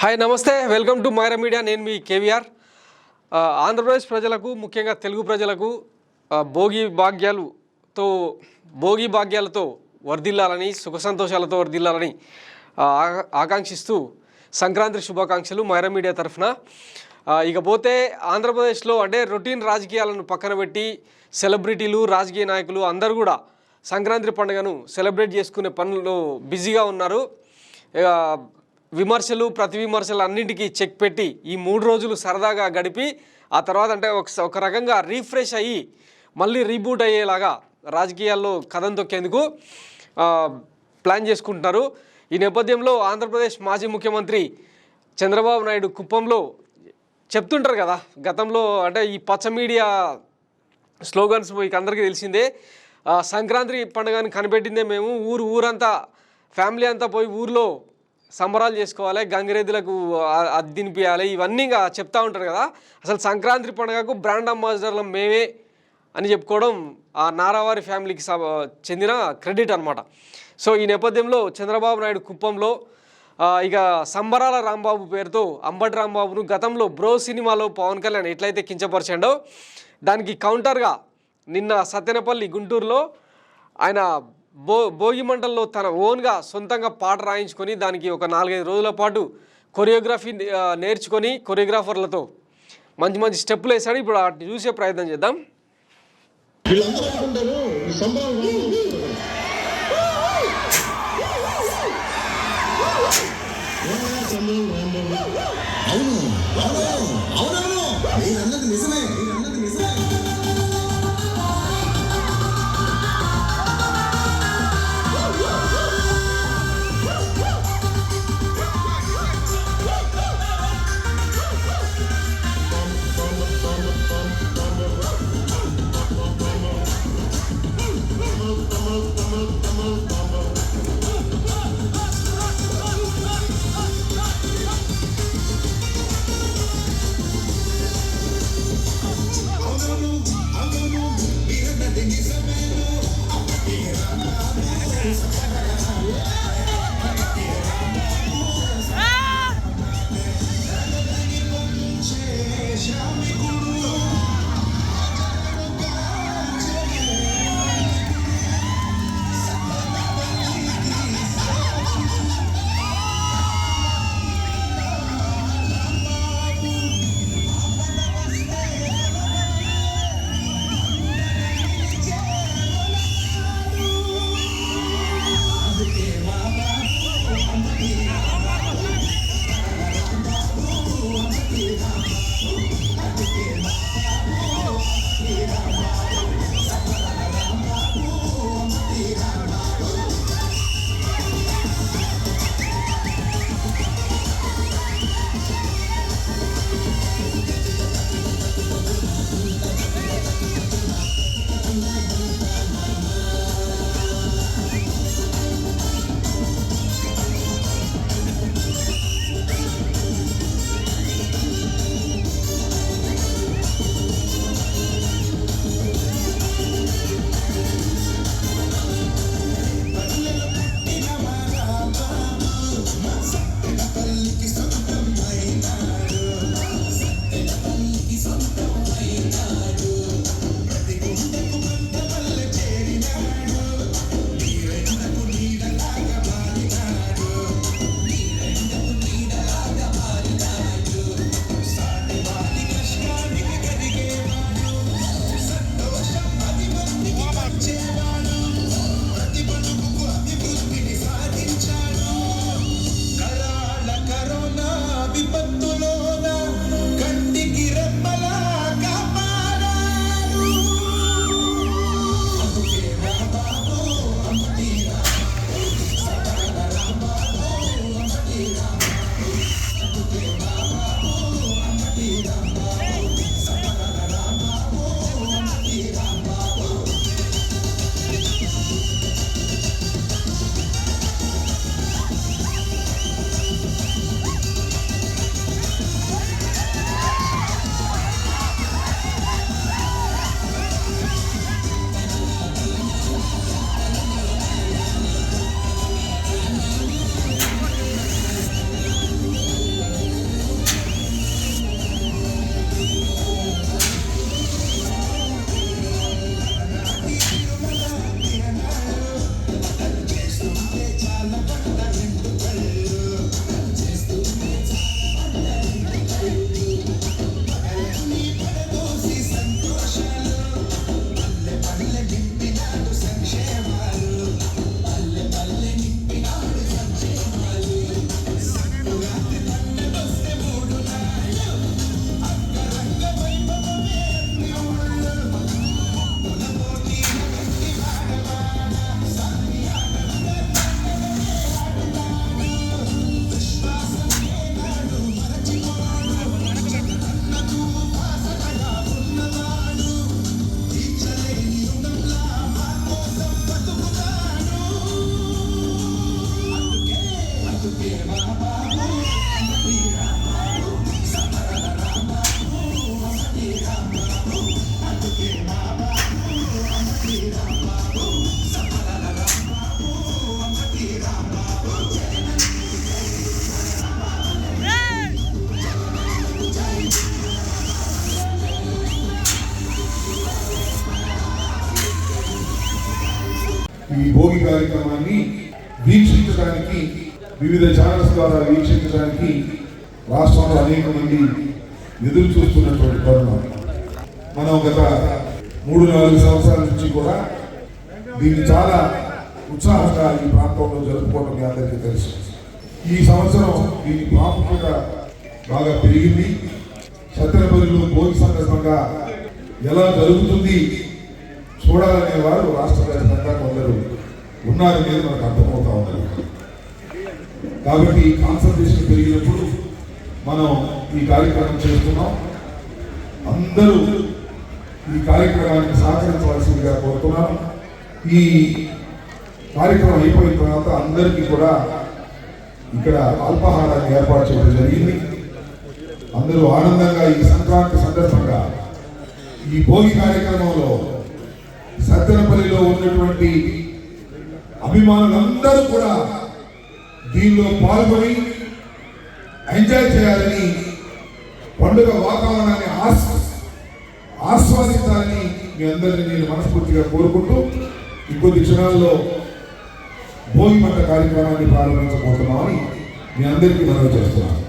Hi నమస్తే welcome to Myra media. నేను మీ కేవీఆర్. ఆంధ్రప్రదేశ్ ప్రజలకు ముఖ్యంగా తెలుగు ప్రజలకు భోగి భాగ్యాలతో వర్ధిల్లాలని సుఖ సంతోషాలతో వర్ధిల్లాలని ఆకాంక్షిస్తూ సంక్రాంతి శుభాకాంక్షలు మైరా మీడియా తరఫున. ఇకపోతే ఆంధ్రప్రదేశ్లో అంటే రొటీన్ రాజకీయాలను పక్కన పెట్టి సెలబ్రిటీలు రాజకీయ నాయకులు అందరూ కూడా సంక్రాంతి పండుగను సెలబ్రేట్ చేసుకునే పనుల్లో బిజీగా ఉన్నారు. విమర్శలు ప్రతి విమర్శలు అన్నింటికీ చెక్ పెట్టి ఈ 3 రోజులు సరదాగా గడిపి ఆ తర్వాత అంటే ఒక రకంగా రీఫ్రెష్ అయ్యి మళ్ళీ రీబూట్ అయ్యేలాగా రాజకీయాల్లో కథం తొక్కేందుకు ప్లాన్ చేసుకుంటున్నారు. ఈ నేపథ్యంలో ఆంధ్రప్రదేశ్ మాజీ ముఖ్యమంత్రి చంద్రబాబు నాయుడు కుప్పంలో చెప్తుంటారు కదా, గతంలో అంటే ఈ పచ్చ మీడియా స్లోగన్స్ మీకు అందరికీ తెలిసిందే. సంక్రాంతి పండుగని కనిపెట్టిందే మేము, ఊరంతా ఫ్యామిలీ అంతా పోయి ఊర్లో సంబరాలు చేసుకోవాలి, గంగిరెద్దులకు అద్దినిపియాలి, ఇవన్నీ చెప్తూ ఉంటారు కదా. అసలు సంక్రాంతి పండుగకు బ్రాండ్ అంబాసిడర్లు మేమే అని చెప్పుకోవడం ఆ నారావారి ఫ్యామిలీకి చెందిన క్రెడిట్ అనమాట. సో ఈ నేపథ్యంలో చంద్రబాబు నాయుడు కుప్పంలో ఇక సంబరాల రాంబాబు పేరుతో అంబటి రాంబాబును గతంలో బ్రో సినిమాలో పవన్ కళ్యాణ్ ఎట్లయితే కించపరిచాడో దానికి కౌంటర్గా నిన్న సత్తెనపల్లి గుంటూరులో ఆయన భోగి మంటల్లో తన ఓన్గా సొంతంగా పాట రాయించుకొని దానికి ఒక 4-5 రోజుల పాటు కొరియోగ్రఫీ నేర్చుకొని కొరియోగ్రాఫర్లతో మంచి మంచి స్టెప్పులు వేసాడు. ఇప్పుడు వాటిని చూసే ప్రయత్నం చేద్దాం. ఈ భోగి కార్యక్రమాన్ని వీక్షించడానికి వివిధ ఛానల్స్ ద్వారా వీక్షించడానికి రాష్ట్రంలో అనేక మంది ఎదురు చూస్తున్నటువంటి తరుణం. మనం గత 3-4 సంవత్సరాల నుంచి కూడా దీన్ని చాలా ఉత్సాహంగా ఈ ప్రాంతంలో జరుపుకోవడం మీ అందరికీ తెలుసు. ఈ సంవత్సరం దీని ప్రాముఖ్యత బాగా పెరిగింది. సత్తెనపల్లిలో భోగి సందర్భంగా ఎలా జరుగుతుంది చూడాలనే వారు రాష్ట్ర వ్యాప్తంగా కొందరు ఉన్నారనేది మనకు అర్థమవుతా ఉన్నారు. కాబట్టి కాన్సన్ట్రేషన్ పెరిగినప్పుడు మనం ఈ కార్యక్రమం చేస్తున్నాం. అందరూ ఈ కార్యక్రమానికి సహకరించవలసిందిగా కోరుతున్నాను. ఈ కార్యక్రమం అయిపోయిన తర్వాత అందరికీ కూడా ఇక్కడ అల్పాహారాన్ని ఏర్పాటు చేయడం జరిగింది. అందరూ ఆనందంగా ఈ సంక్రాంతి సందర్భంగా ఈ భోగి కార్యక్రమంలో సత్తెనపల్లిలో ఉన్నటువంటి అభిమానులందరూ కూడా దీనిలో పాల్గొని ఎంజాయ్ చేయాలని, పండుగ వాతావరణాన్ని ఆస్వాదించాలని మీ అందరినీ నేను మనస్ఫూర్తిగా కోరుకుంటూ ఇంకొద్ది క్షణాల్లో భోగి మంట కార్యక్రమాన్ని ప్రారంభించబోతున్నామని మీ అందరికీ మనవి చేస్తున్నాను.